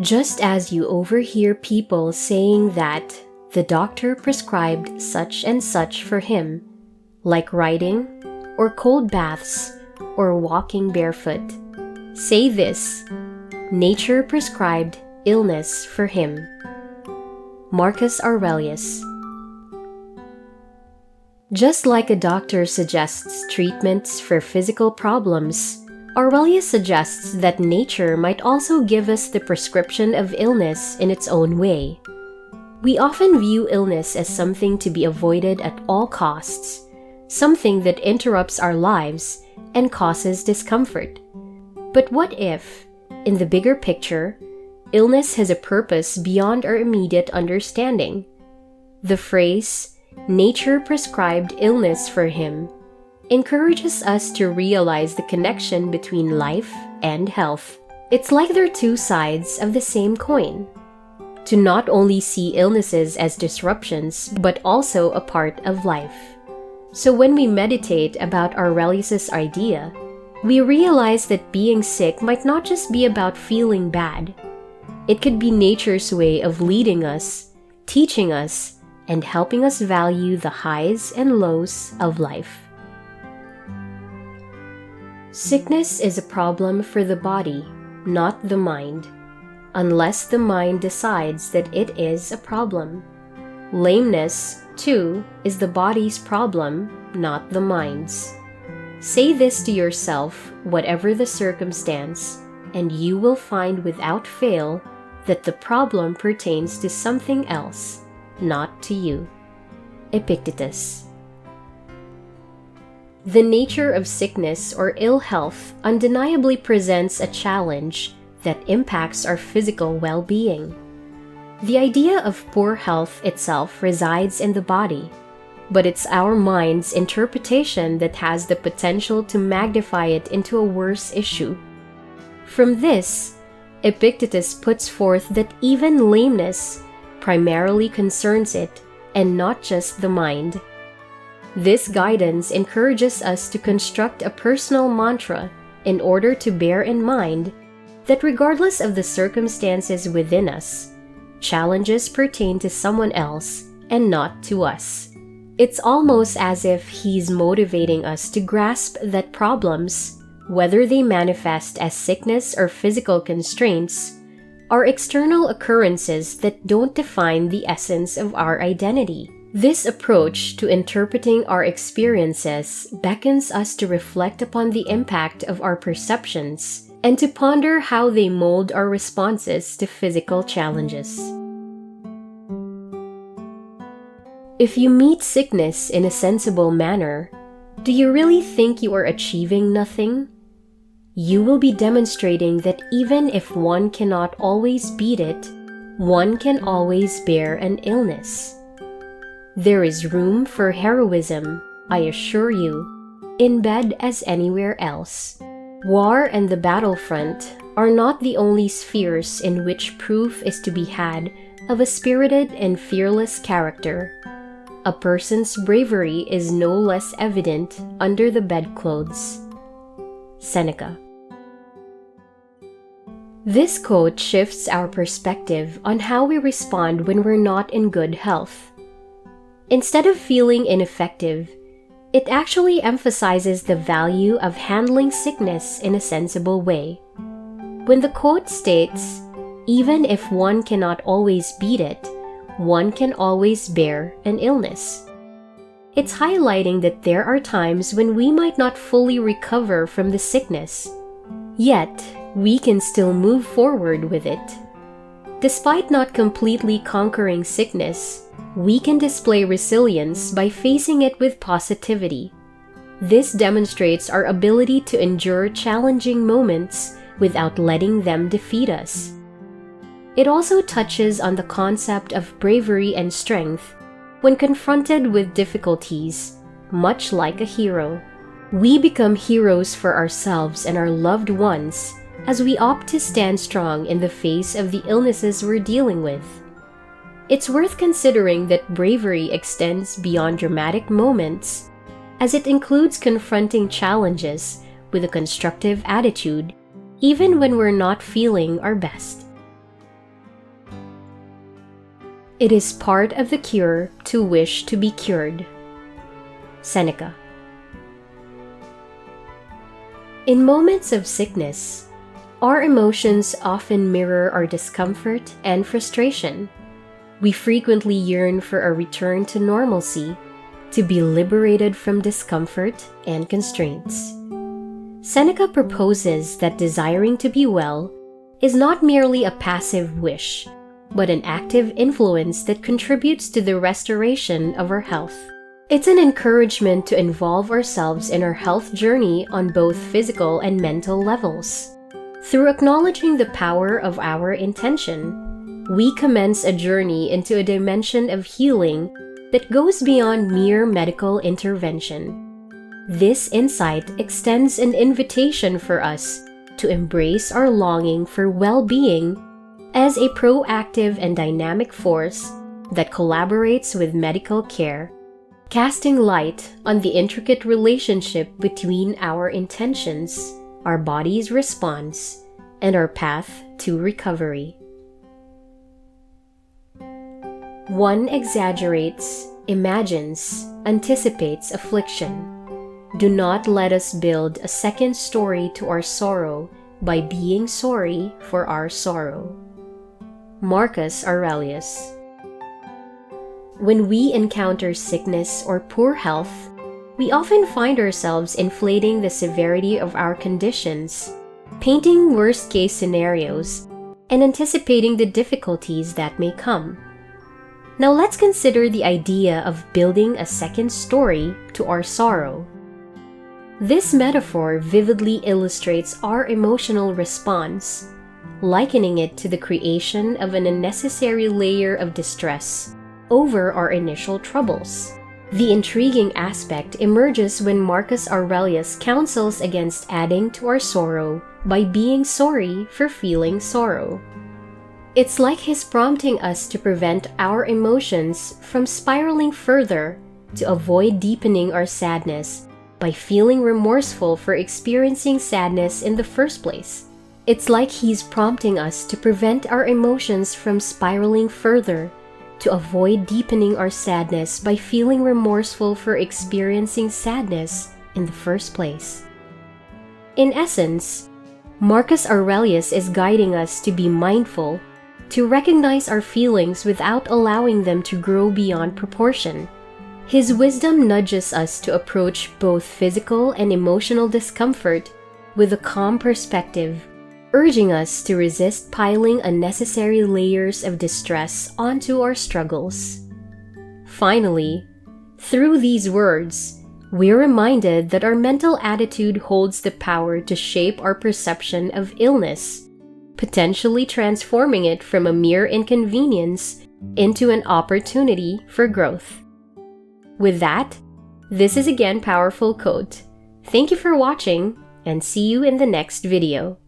Just as you overhear people saying that the doctor prescribed such and such for him, like riding, or cold baths, or walking barefoot, say this: nature prescribed illness for him. Marcus Aurelius. Just like a doctor suggests treatments for physical problems, Aurelius suggests that nature might also give us the prescription of illness in its own way. We often view illness as something to be avoided at all costs, something that interrupts our lives and causes discomfort. But what if, in the bigger picture, illness has a purpose beyond our immediate understanding? The phrase, nature prescribed illness for him, encourages us to realize the connection between life and health. It's like they're two sides of the same coin. To not only see illnesses as disruptions, but also a part of life. So when we meditate about Aurelius' idea, we realize that being sick might not just be about feeling bad. It could be nature's way of leading us, teaching us, and helping us value the highs and lows of life. Sickness is a problem for the body, not the mind, unless the mind decides that it is a problem. Lameness, too, is the body's problem, not the mind's. Say this to yourself, whatever the circumstance, and you will find without fail that the problem pertains to something else, not to you. Epictetus. The nature of sickness or ill health undeniably presents a challenge that impacts our physical well-being. The idea of poor health itself resides in the body, but it's our mind's interpretation that has the potential to magnify it into a worse issue. From this, Epictetus puts forth that even lameness primarily concerns it and not just the mind. This guidance encourages us to construct a personal mantra in order to bear in mind that regardless of the circumstances within us, challenges pertain to someone else and not to us. It's almost as if he's motivating us to grasp that problems, whether they manifest as sickness or physical constraints, are external occurrences that don't define the essence of our identity. This approach to interpreting our experiences beckons us to reflect upon the impact of our perceptions and to ponder how they mold our responses to physical challenges. If you meet sickness in a sensible manner, do you really think you are achieving nothing? You will be demonstrating that even if one cannot always beat it, one can always bear an illness. There is room for heroism, I assure you, in bed as anywhere else. War and the battlefront are not the only spheres in which proof is to be had of a spirited and fearless character. A person's bravery is no less evident under the bedclothes. Seneca. This quote shifts our perspective on how we respond when we're not in good health. Instead of feeling ineffective, it actually emphasizes the value of handling sickness in a sensible way. When the quote states, "Even if one cannot always beat it, one can always bear an illness," it's highlighting that there are times when we might not fully recover from the sickness, yet we can still move forward with it. Despite not completely conquering sickness, we can display resilience by facing it with positivity. This demonstrates our ability to endure challenging moments without letting them defeat us. It also touches on the concept of bravery and strength when confronted with difficulties, much like a hero. We become heroes for ourselves and our loved ones as we opt to stand strong in the face of the illnesses we're dealing with. It's worth considering that bravery extends beyond dramatic moments, as it includes confronting challenges with a constructive attitude, even when we're not feeling our best. It is part of the cure to wish to be cured. Seneca. In moments of sickness, our emotions often mirror our discomfort and frustration. We frequently yearn for a return to normalcy, to be liberated from discomfort and constraints. Seneca proposes that desiring to be well is not merely a passive wish, but an active influence that contributes to the restoration of our health. It's an encouragement to involve ourselves in our health journey on both physical and mental levels. Through acknowledging the power of our intention, we commence a journey into a dimension of healing that goes beyond mere medical intervention. This insight extends an invitation for us to embrace our longing for well-being as a proactive and dynamic force that collaborates with medical care, casting light on the intricate relationship between our intentions, our body's response, and our path to recovery. One exaggerates, imagines, anticipates affliction. Do not let us build a second story to our sorrow by being sorry for our sorrow. Marcus Aurelius. When we encounter sickness or poor health, we often find ourselves inflating the severity of our conditions, painting worst-case scenarios, and anticipating the difficulties that may come. Now let's consider the idea of building a second story to our sorrow. This metaphor vividly illustrates our emotional response, likening it to the creation of an unnecessary layer of distress over our initial troubles. The intriguing aspect emerges when Marcus Aurelius counsels against adding to our sorrow by being sorry for feeling sorrow. It's like he's prompting us to prevent our emotions from spiraling further, to avoid deepening our sadness by feeling remorseful for experiencing sadness in the first place. It's like he's prompting us to prevent our emotions from spiraling further, to avoid deepening our sadness by feeling remorseful for experiencing sadness in the first place. In essence, Marcus Aurelius is guiding us to be mindful, to recognize our feelings without allowing them to grow beyond proportion. His wisdom nudges us to approach both physical and emotional discomfort with a calm perspective, urging us to resist piling unnecessary layers of distress onto our struggles. Finally, through these words, we're reminded that our mental attitude holds the power to shape our perception of illness, potentially transforming it from a mere inconvenience into an opportunity for growth. With that, this is again Powerful Quote. Thank you for watching, and see you in the next video.